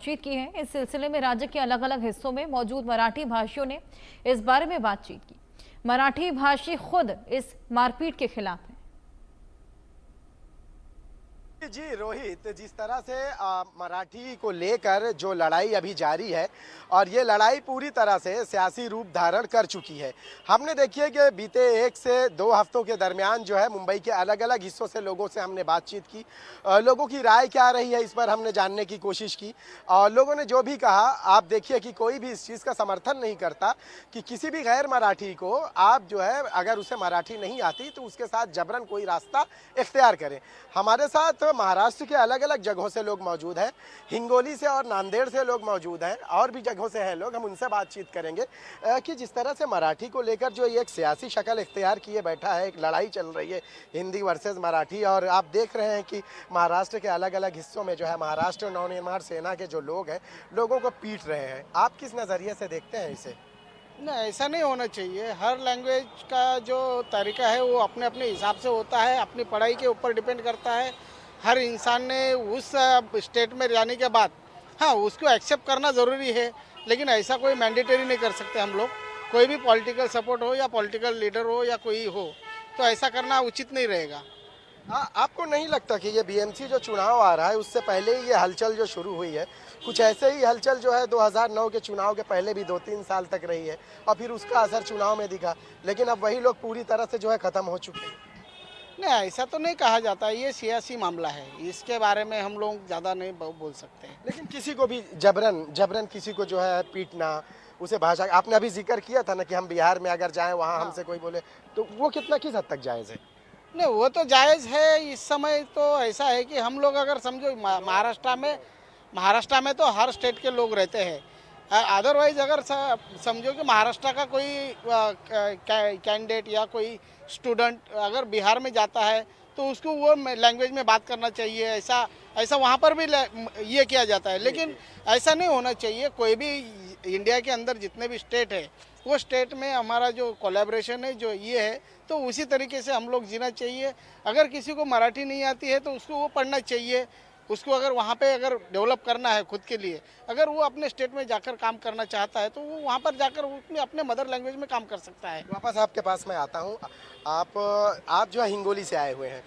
बातचीत की है। इस सिलसिले में राज्य के अलग अलग हिस्सों में मौजूद मराठी भाषियों ने इस बारे में बातचीत की। मराठी भाषी खुद इस मारपीट के खिलाफ है। जी रोहित, जिस तरह से मराठी को लेकर जो लड़ाई अभी जारी है और ये लड़ाई पूरी तरह से सियासी रूप धारण कर चुकी है। हमने देखिए कि बीते 1 से 2 हफ्तों के दरमियान जो है मुंबई के अलग अलग हिस्सों से लोगों से हमने बातचीत की। लोगों की राय क्या रही है इस पर हमने जानने की कोशिश की और लोगों ने जो भी कहा, आप देखिए कि कोई भी इस चीज़ का समर्थन नहीं करता कि किसी भी गैर मराठी को आप जो है अगर उसे मराठी नहीं आती तो उसके साथ जबरन कोई रास्ता इख्तियार करें। हमारे साथ महाराष्ट्र के अलग अलग जगहों से लोग मौजूद हैं, हिंगोली से और नांदेड़ से लोग मौजूद हैं और भी जगहों से हैं लोग। हम उनसे बातचीत करेंगे कि जिस तरह से मराठी को लेकर जो एक सियासी शक्ल इख्तियार किए बैठा है, एक लड़ाई चल रही है हिंदी वर्सेस मराठी, और आप देख रहे हैं कि महाराष्ट्र के अलग अलग हिस्सों में जो है महाराष्ट्र नवनिर्माण सेना के जो लोग हैं लोगों को पीट रहे हैं। आप किस नज़रिए से देखते हैं इसे? नहीं, ऐसा नहीं होना चाहिए। हर लैंग्वेज का जो तरीका है वो अपने अपने हिसाब से होता है, अपनी पढ़ाई के ऊपर डिपेंड करता है। हर इंसान ने उस स्टेट में जाने के बाद हाँ उसको एक्सेप्ट करना ज़रूरी है, लेकिन ऐसा कोई मैंडेटरी नहीं कर सकते हम लोग। कोई भी पॉलिटिकल सपोर्ट हो या पॉलिटिकल लीडर हो या कोई हो, तो ऐसा करना उचित नहीं रहेगा। आपको नहीं लगता कि ये बीएमसी जो चुनाव आ रहा है उससे पहले ही ये हलचल जो शुरू हुई है, कुछ ऐसे ही हलचल जो है 2009 के चुनाव के पहले भी 2-3 साल तक रही है और फिर उसका असर चुनाव में दिखा, लेकिन अब वही लोग पूरी तरह से जो है ख़त्म हो चुके हैं? नहीं, ऐसा तो नहीं कहा जाता। ये सियासी मामला है, इसके बारे में हम लोग ज़्यादा नहीं बोल सकते हैं। लेकिन किसी को भी जबरन किसी को जो है पीटना, उसे भाषा, आपने अभी जिक्र किया था ना कि हम बिहार में अगर जाएं वहाँ हमसे कोई बोले, तो वो कितना किस हद तक जायज़ है? नहीं, वो तो जायज़ है। इस समय तो ऐसा है कि हम लोग अगर समझो महाराष्ट्र में तो हर स्टेट के लोग रहते हैं। अदरवाइज अगर समझो कि महाराष्ट्र का कोई कैंडिडेट या कोई स्टूडेंट अगर बिहार में जाता है तो उसको वो लैंग्वेज में बात करना चाहिए। ऐसा वहाँ पर भी ये किया जाता है, लेकिन ऐसा नहीं होना चाहिए। कोई भी इंडिया के अंदर जितने भी स्टेट है वो स्टेट में हमारा जो कोलैबोरेशन है जो ये है, तो उसी तरीके से हम लोग जीना चाहिए। अगर किसी को मराठी नहीं आती है तो उसको वो पढ़ना चाहिए। उसको अगर वहाँ पे अगर डेवलप करना है खुद के लिए, अगर वो अपने स्टेट में जाकर काम करना चाहता है तो वो वहाँ पर जाकर अपने मदर लैंग्वेज में काम कर सकता है। वापस आपके पास मैं आता हूँ। आप जो है हिंगोली से आए हुए हैं।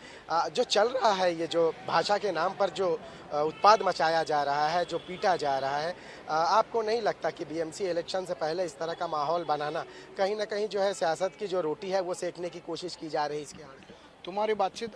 जो चल रहा है ये जो भाषा के नाम पर जो उत्पाद मचाया जा रहा है, जो पीटा जा रहा है, आपको नहीं लगता कि बीएमसी इलेक्शन से पहले इस तरह का माहौल बनाना कहीं ना कहीं जो है सियासत की जो रोटी है वो सेकने की कोशिश की जा रही है इसके आगे? तुम्हारी बातचीत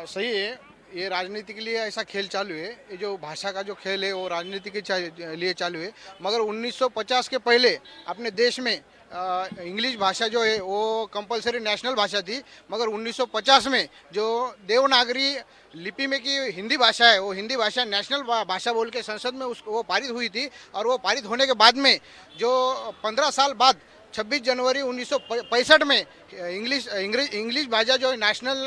सही है। ये राजनीति के लिए ऐसा खेल चालू है। ये जो भाषा का जो खेल है वो राजनीति के लिए चालू है। मगर 1950 के पहले अपने देश में इंग्लिश भाषा जो है वो कंपलसरी नेशनल भाषा थी। मगर 1950 में जो देवनागरी लिपि में की हिंदी भाषा है वो हिंदी भाषा नेशनल भाषा बोल के संसद में वो पारित हुई थी। और वो पारित होने के बाद में जो 15 साल बाद 26 जनवरी 1965 में इंग्लिश भाषा जो नेशनल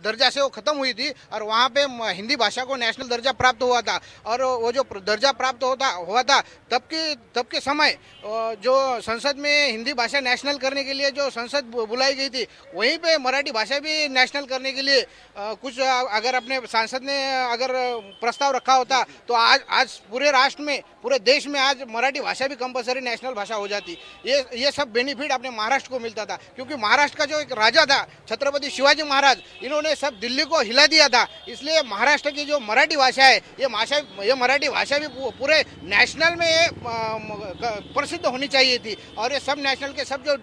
दर्जा से वो ख़त्म हुई थी और वहाँ पे हिंदी भाषा को नेशनल दर्जा प्राप्त हुआ था। और वो जो दर्जा प्राप्त हुआ था तब के समय जो संसद में हिंदी भाषा नेशनल करने के लिए जो संसद बुलाई गई थी, वहीं पे मराठी भाषा भी नेशनल करने के लिए कुछ अगर अपने सांसद ने अगर प्रस्ताव रखा होता तो आज पूरे राष्ट्र में, पूरे देश में आज मराठी भाषा भी कंपलसरी नेशनल भाषा हो जाती। ये सब बेनिफिट अपने महाराष्ट्र को मिलता था, क्योंकि महाराष्ट्र का जो एक राजा था छत्रपति शिवाजी महाराज, इन्होंने सब दिल्ली को हिला दिया था। इसलिए महाराष्ट्र की जो मराठी भाषा है ये मराठी भाषा भी पूरे नेशनल में प्रसिद्ध होनी चाहिए थी। और ये सब नेशनल के सब जो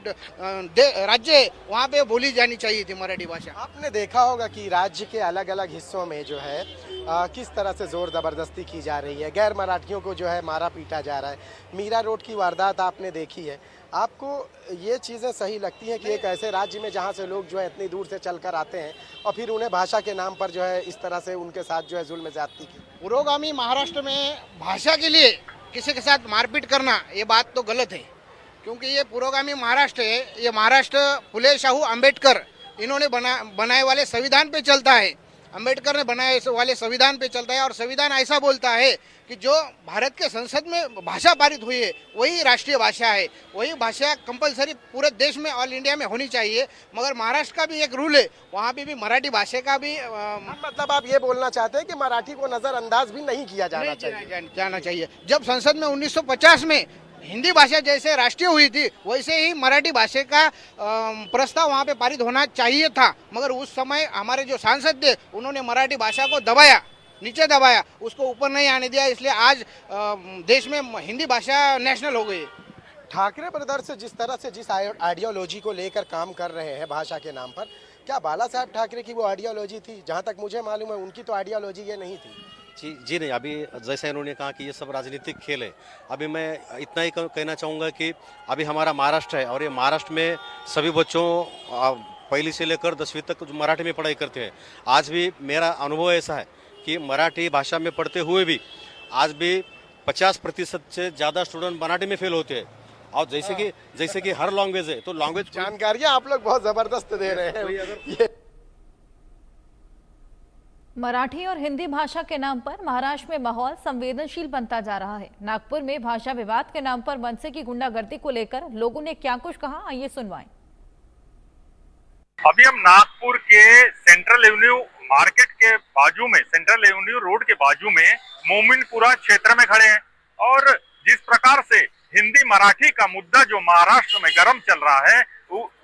राज्य है वहाँ पे बोली जानी चाहिए थी मराठी भाषा। आपने देखा होगा कि राज्य के अलग अलग हिस्सों में जो है किस तरह से जोर ज़बरदस्ती की जा रही है, गैर मराठियों को जो है मारा पीटा जा रहा है। मीरा रोड की वारदात आपने देखी है। आपको ये चीज़ें सही लगती हैं कि एक ऐसे राज्य में जहाँ से लोग जो है इतनी दूर से चल कर आते हैं और फिर उन्हें भाषा के नाम पर जो है इस तरह से उनके साथ जो है जुल्म ज़्यादती की? पुरोगामी महाराष्ट्र में भाषा के लिए किसी के साथ मारपीट करना ये बात तो गलत है, क्योंकि ये पुरोगामी महाराष्ट्र है। ये महाराष्ट्र फुले शाहू अम्बेडकर इन्होंने बनाए वाले संविधान पे चलता है। अंबेडकर ने बनाए वाले संविधान पे चलता है और संविधान ऐसा बोलता है कि जो भारत के संसद में भाषा पारित हुई है वही राष्ट्रीय भाषा है, वही भाषा कंपलसरी पूरे देश में ऑल इंडिया में होनी चाहिए। मगर महाराष्ट्र का भी एक रूल है, वहाँ भी मराठी भाषा का भी मतलब आप ये बोलना चाहते हैं कि मराठी को नजरअंदाज भी नहीं किया जाना चाहिए? जाना चाहिए। जब संसद में 1950 में हिंदी भाषा जैसे राष्ट्रीय हुई थी वैसे ही मराठी भाषा का प्रस्ताव वहाँ पे पारित होना चाहिए था, मगर उस समय हमारे जो सांसद थे उन्होंने मराठी भाषा को दबाया, नीचे दबाया, उसको ऊपर नहीं आने दिया, इसलिए आज देश में हिंदी भाषा नेशनल हो गई। ठाकरे ब्रदर्स जिस तरह से जिस आइडियोलॉजी को लेकर काम कर रहे हैं भाषा के नाम पर, क्या बाला साहब ठाकरे की वो आइडियोलॉजी थी? जहाँ तक मुझे मालूम है उनकी तो आइडियोलॉजी ये नहीं थी। जी नहीं, अभी जैसे इन्होंने कहा कि ये सब राजनीतिक खेल है, अभी मैं इतना ही कहना चाहूँगा कि अभी हमारा महाराष्ट्र है और ये महाराष्ट्र में सभी बच्चों पहली से लेकर 10वीं तक जो मराठी में पढ़ाई करते हैं। आज भी मेरा अनुभव ऐसा है कि मराठी भाषा में पढ़ते हुए भी आज भी 50% से ज़्यादा स्टूडेंट मराठी में फेल होते हैं। और जैसे कि हर लैंग्वेज है तो लैंग्वेज जानकारियाँ आप लोग बहुत ज़बरदस्त दे रहे हैं। मराठी और हिंदी भाषा के नाम पर महाराष्ट्र में माहौल संवेदनशील बनता जा रहा है। नागपुर में भाषा विवाद के नाम पर मनसे की गुंडागर्दी को लेकर लोगों ने क्या कुछ कहा, आइए सुनवाएं। अभी हम नागपुर के सेंट्रल एवेन्यू मार्केट के बाजू में, सेंट्रल एवेन्यू रोड के बाजू में मोमिनपुरा क्षेत्र में खड़े हैं और जिस प्रकार से हिंदी मराठी का मुद्दा जो महाराष्ट्र में गर्म चल रहा है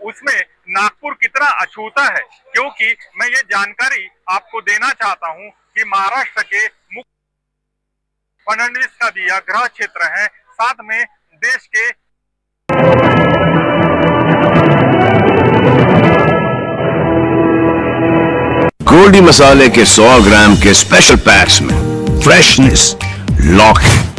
उसमें नागपुर कितना अछूता है, क्योंकि मैं ये जानकारी आपको देना चाहता हूं कि महाराष्ट्र के मुख्य फडणवीस का भी यह गृह क्षेत्र है, साथ में देश के गोल्डी मसाले के 100 ग्राम के स्पेशल पैक्स में फ्रेशनेस लॉक है।